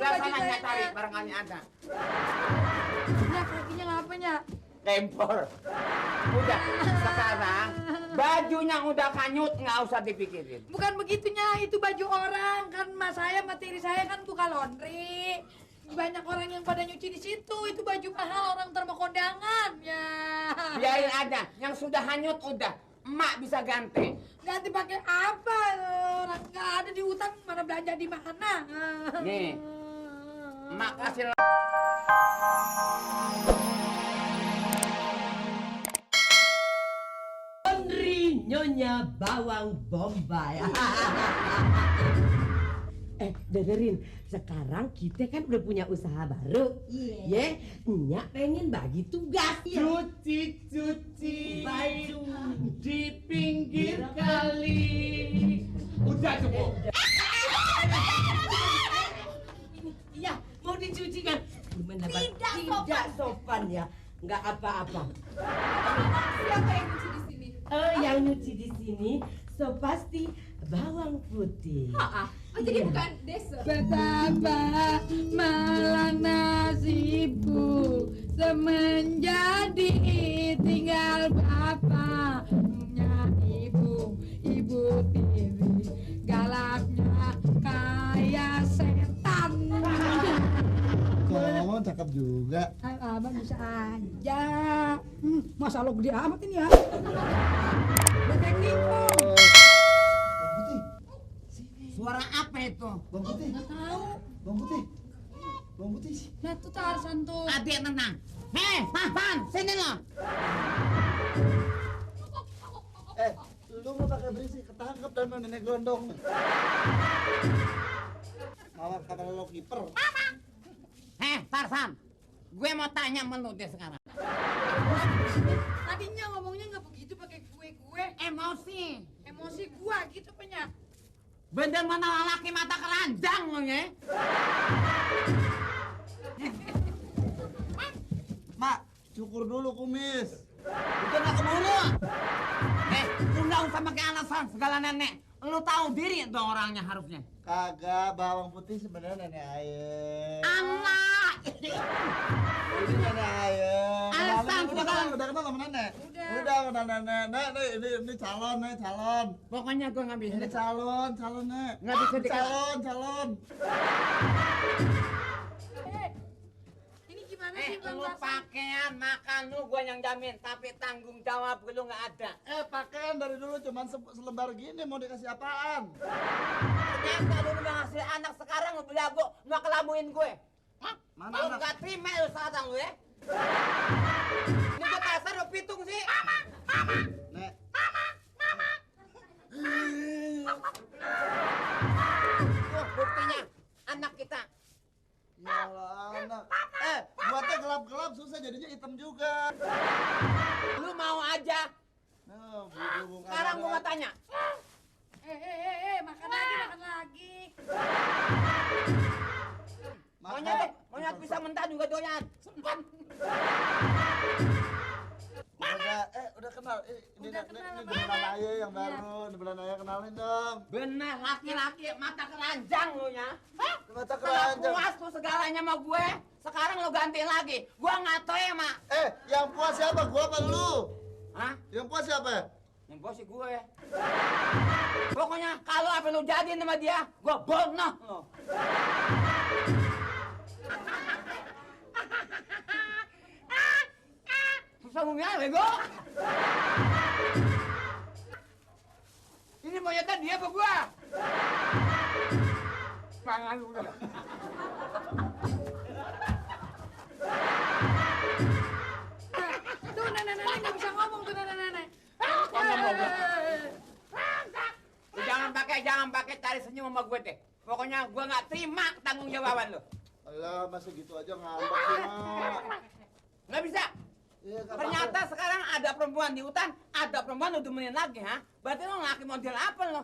Belah sananya cari barangkali ada. Nah, kakinya ngapanya? Tempor. Udah, sekarang bajunya udah kanyut, nggak usah dipikirin. Bukan begitunya, itu baju orang. Kan mas saya, materi saya kan buka laundry. Banyak orang yang pada nyuci di situ. Itu baju mahal, orang ntar mau kondangan. Ya. Biarin aja, yang sudah hanyut udah. Emak bisa ganti. Ganti pakai apa? Orang nggak ada di hutan, mana belanja di mana? Nih, emak kasih. Laundry Nyonya Bawang Bombay. Dengerin, sekarang kita kan udah punya usaha baru. Iya. Nyak pengen bagi tugas. Cuci baju di pinggir kali. Udah cukup. Iya, mau dicuci kan? Tidak sopan ya. Nggak apa-apa. Siapa yang nyuci di sini? Yang nyuci di sini so pasti bawang putih. Oh, jadi bukan desa. Betapa malang nasibku semenjak tinggal bapaknya ibu tiri galaknya kayak setan. Ngomong cakep juga. Abang bisa aja. Masa lo gede amat ini ya? Bebek nipong. Bang Putih, Suara apa itu? Bang Putih, Nggak tahu. Bang Putih, Bang Putih. Nah tuh Tarzan tuh. Adik tenang. Pan, sini lo. Lu mau pakai berisik, ketangkep dan nenek gondong. Mawar kata lo kiper. Tarzan. Gue mau tanya sama lu deh sekarang. Tadinya ngomongnya nggak begitu pakai gue. Emosi Gua gitu penyak. bener mana laki mata keranjang lo ya. Mak, cukur dulu kumis. Udah gak keburu. Lu gak usah pakai alasan segala nenek. Lu tahu diri dong orangnya harusnya. Kagak, bawang putih sebenarnya nenek ayah. Anak. Ini nenek ayah. Alasan Udah kenal sama nenek. Udah nenek. Nek, ini calon. Pokoknya gue gak bisa. Ini calon nek. Nggak bisa dikasih. Calon. Ini gimana sih Bang Lu Tarzan? pakaian makan lu gue yang jamin, tapi tanggung jawab lu nggak ada. Pakaian dari dulu cuman selembar gini, mau dikasih apaan? Ternyata lu udah ngasih anak sekarang lu belagu mau kelamuin gue. Mana Kalau anak? nggak terima lu sekarang lu ya. Ini gue kasar lu pitung sih. Nek. Tuh buktinya anak kita. Ya Allah, anak. Buatnya gelap-gelap susah jadinya hitam juga. Lu mau aja. Nah, bubung Sekarang gue mau tanya. Makan lagi. Monyet bisa mentah juga doyan. Sempat. Udah kenal. Ini Udah kenal ini sama beneran anak. ayah yang baru. Ini beneran ayah, kenalin dong. Bener laki-laki mata keranjang lu ya. Mata Kalau keranjang. puas tuh segalanya sama gue, sekarang lu gantiin lagi. Gua nggak tahu ya, Mak. Yang puas siapa? Gua apa lu? Hah? Yang puas siapa? Yang bos sih gue. Pokoknya kalau apa lu jadiin sama dia, gua bonoh lo. Susah ngomongnya, bego. Ini monyetnya dia apa gua? Mangan lu udah. Tuh nenek nggak bisa ngomong tuh nenek. Jangan pakai cari senyum sama gue deh. Pokoknya gue nggak terima tanggung jawaban lo. Alah, masa gitu aja ngambek sih, Mak. Nggak bisa. Iya, nggak Ternyata apa-apa. sekarang ada perempuan di hutan, ada perempuan lu demenin lagi, ha? Berarti lo laki model apa lo?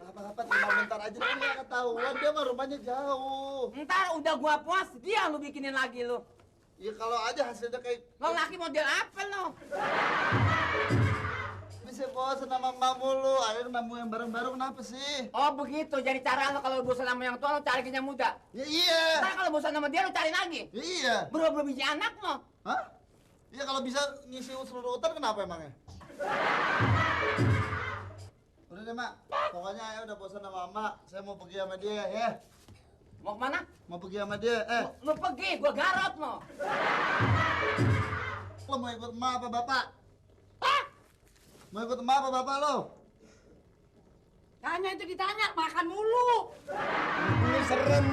Apa-apa, tinggal bentar aja dulu, nggak ketahuan. Dia mah rumahnya jauh. Ntar udah gua puas, dia lu bikinin lagi lo. Ya kalau aja hasilnya kayak Lo laki model apa lo? bisa bosan sama emak mulu. Ayo nemu yang baru-baru kenapa sih? Oh begitu, jadi cara lo kalau bosan sama yang tua lo cari ke yang muda. Ya iya. Ntar kalau bosan sama dia lo cari lagi. Ya iya. Berapa biji anak lo? Hah? Iya kalau bisa ngisi seluruh hutan kenapa emangnya? Udah deh mak, pokoknya Ayah udah bosan sama emak. Saya mau pergi sama dia ya. Mau kemana? Mau pergi sama dia. Lo pergi, gua garot lo. Lo mau ikut emak apa bapak? Hah? Mau ikut emak apa bapak lo? Tanya itu ditanya, makan mulu. Ini serem.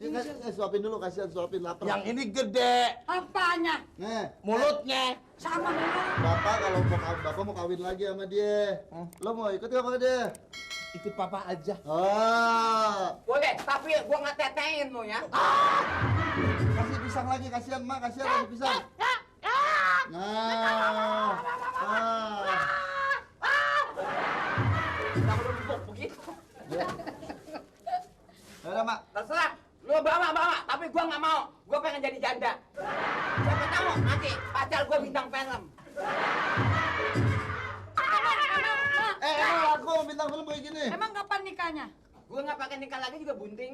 Ya, suapin dulu, kasihan suapin lapar. Yang ini gede, Apanya? Nih, mulutnya. Sama mulu. bapak kalau bapak mau kawin lagi sama dia. Lo mau ikut gak sama dia? Ikut papa aja. Oh, Boleh, tapi gua nggak tetein lo ya. kasih pisang lagi, kasihan mak, kasihan kasih pisang. Nah, Kita udah empuk begitu. udah mak. Terserah, lo bawa, tapi gua nggak mau. Gua pengen jadi janda. Siapa tahu nanti pacar gua bintang film. Emang aku bintang film kayak gini. Emang kapan nikahnya? Gua nggak pakai nikah lagi juga bunting.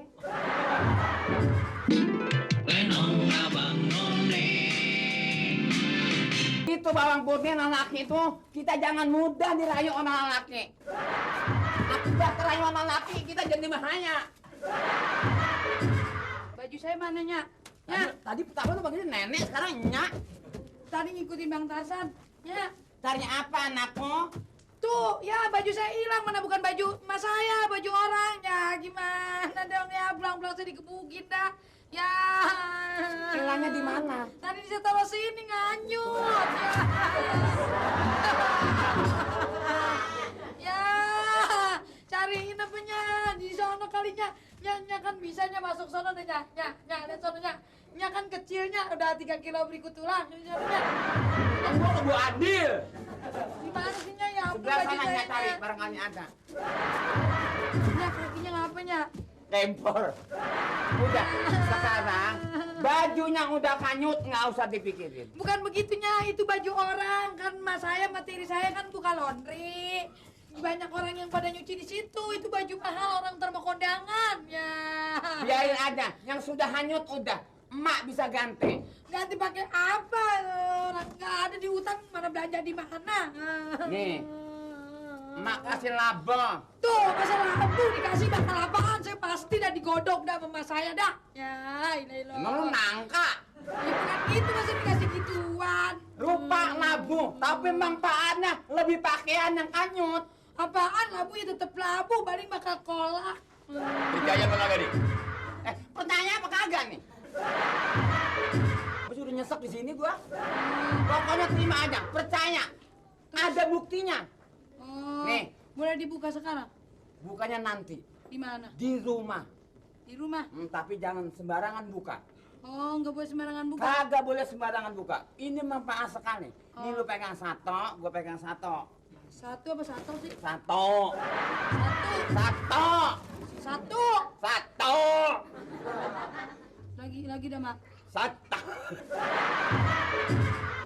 Itu bawang putih anak laki itu, kita jangan mudah dirayu anak laki. Akibat terayu anak laki, kita jadi bahaya. Baju saya mana, Nyak? Tadi, Nyak, tadi pertama lu panggilnya nenek, sekarang nyak. tadi ngikutin Bang Tarsan. Nyak, Cari apa anakmu? tuh, ya baju saya hilang, mana bukan baju emas saya, baju orang. Ya gimana dong ya, pulang-pulang saya dikebukin dah. Ya. Hilangnya di mana? Tadi saya taruh sini nganyut. Ya. Ya, cariin apanya di sono kalinya. Nya kan bisanya masuk sono deh, nya lihat sono nya. Nya kan kecilnya udah 3 kilo berikut tulang. Nya. Gua ke Bu Adil. Di mana sih nya ya? Ampun, Sebelah baju sana saya, nya cari, Nya. barangkali ada. Nya kakinya ngapanya? Tempor. Udah, sekarang bajunya udah kanyut, nggak usah dipikirin. Bukan begitunya, itu baju orang. Kan mas saya, materi saya kan buka laundry. Banyak orang yang pada nyuci di situ. Itu baju mahal orang terima kondangan. Ya. Biarin aja, yang sudah hanyut udah. Emak bisa ganti. Ganti pakai apa? Orang nggak ada di hutan, mana belanja di mana? Nih, emak kasih laba. Tuh, masalah labu dikasih bakal apaan? Saya pasti dah digodok dah sama mas saya dah. Ya, ini loh. Emang lu nangka? Ya bukan gitu, masa dikasih gituan. Rupa labu, tapi manfaatnya lebih pakaian yang kanyut. Apaan labu ya tetep labu, paling bakal kolak. Hidayah apa kagak nih? Pertanyaan apa kagak nih? Gua sudah nyesek di sini gua. Pokoknya terima aja, percaya. Ada buktinya. Oh, Nih. boleh dibuka sekarang? Bukannya nanti, Di mana? di rumah. Di rumah? Tapi jangan sembarangan buka. Oh, nggak boleh sembarangan buka. Kagak boleh sembarangan buka. Ini manfaat sekali. Ini Oh. lu pegang satu, gua pegang satu. Satu apa satu sih? Satu. Satu. Satu. Satu. Satu. Lagi dah, Mak. Satu.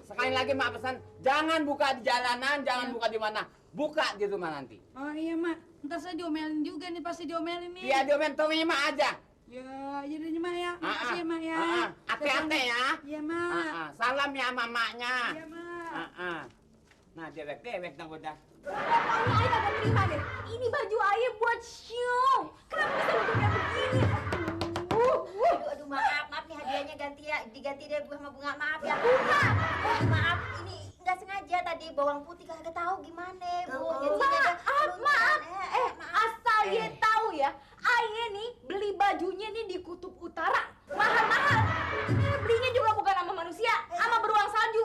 Sekali lagi mak pesan, jangan buka di jalanan, jangan buka di mana. Buka di rumah nanti. Oh iya, Mak. Ntar saya diomelin juga nih, pasti diomelin nih. Iya, diomen terima aja. Ya, jadi Mak ya. Makasih ya, Mak ya. Hati-hati ya. Iya, Mak. Salam ya mamanya. Iya, Mak. Nah, dewek-dewek dong udah. Pokoknya Ayah kagak terima deh. Ini baju Ayah buat show. Kenapa bisa bentuknya begini? Aduh, maaf nih hadiahnya diganti deh sama bunga. Maaf ya. Maaf, ini nggak sengaja tadi bawang putih kagak tahu gimana, Bu. Maaf. Asal ye tahu ya, Ayah nih beli bajunya nih di Kutub Utara. Mahal-mahal. Belinya juga bukan sama manusia, sama beruang salju.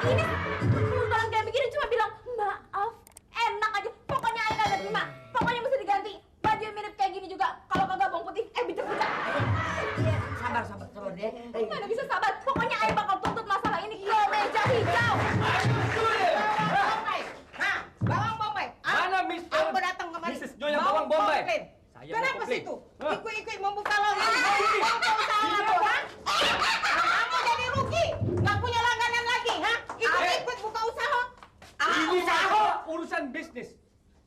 Ini penumpang kayak begini cuma bilang, maaf, enak aja. Pokoknya Ayah kagak terima. Pokoknya mesti diganti. Baju yang mirip kayak gini juga. Kalau kagak bawang putih, bicak-bicak. Sabar terus deh. Gimana bisa sabar? Pokoknya Ayah bakal tuntut masalah ini ke meja hijau. Bawang bombay. Mana Mister? Aku datang kemari. Misis Nyonya Bawang Bombay. Saya mau Kenapa komplain. situ? Hah? Ikut membuka lowongan. Kamu jadi rugi. Nggak punya langganan lagi, ha? Ikut urusan bisnis.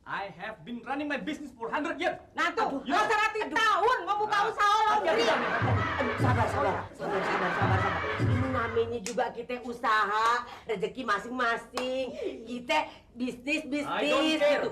I have been running my business for 100 years. Nah tuh, Aduh, 100 tahun mau buka usaha laundry. Sabar. Ini namanya juga kita usaha, rezeki masing-masing. Kita bisnis I don't care. gitu.